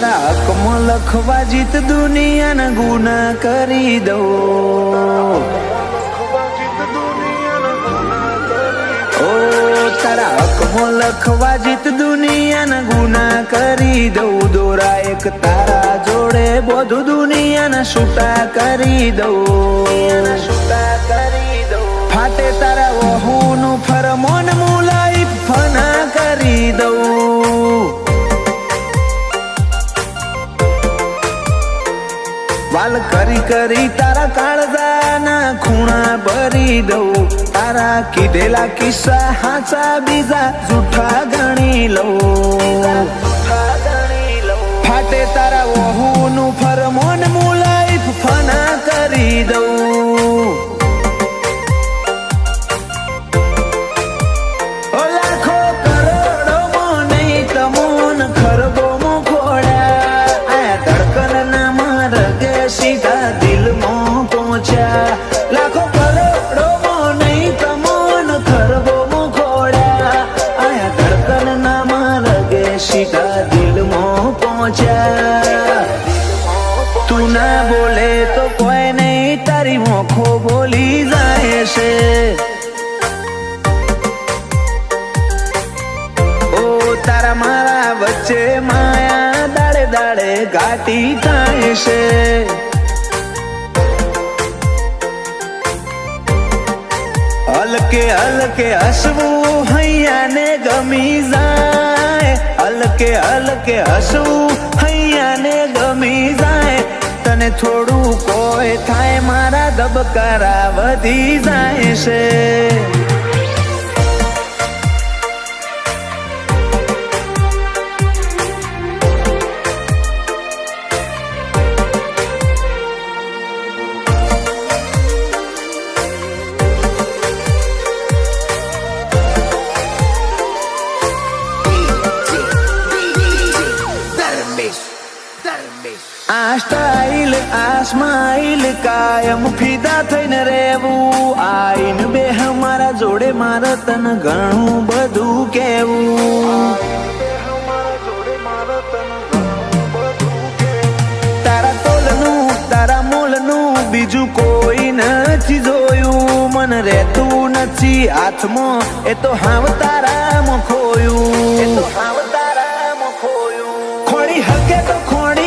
તારા હકમાં લખવા જીત દુનિયાના ગુના કરી દઉં। ઓ તારા હકમાં લખવા જીત દુનિયાના ગુના કરી દઉં। દોરા એક તારા જોડે બધું દુનિયાના છૂટા કરી દઉં। ફાટે તારા વહુનું ફરમોન મુલાઈ ફના કરી દઉં। વાલ કરી કરી તારા કાળજાના ખૂણા ભરી દઉં। તારા કીધેલા કિસ્સા હાચા બીજા જૂઠા ગણી લઉં। ફાટે તારા વહુનું ફરમોન મુલાઈ ફના કરી દઉં। લાખો કરોડો નહીં તમોન ખરબો મોખોડા આ ધડકન ના માર્ગે સીધા દિલમાં પહોંચ્યા। લાખો કરોડો નહીં તમોન ખરબો મોખોડા આ ધડકન ના માર્ગે સીધા દિલમાં પહોંચ્યા। તું ના બોલે તો કોઈ નહીં તારી મોખો બોલી જાય છે। તારા મારા વચ્ચે માયા દાડે દાડે ઘાટી થાય છે। હલકે હલકે હસવું હૈયાને ગમી જાય। હલકે હલકે હસવું હૈયાને ગમી જાય। તને થોડું કોઈ થાય મારા ધબકારા વધી જાય છે। આ સ્ટાઇલ આ સ્માઇલ કાયમ ફિદા થઈને રહેવું। આઈન બે મારા જોડે મારે તને ઘણું બધું કહેવું। તારા તોલનું તારા મોલનું બીજું કોઈ નથી જોયું। મન રહેતું નથી હાથમાં એ તો હાવ તારામાં ખોયું। ખોડી હકે તો ખોડી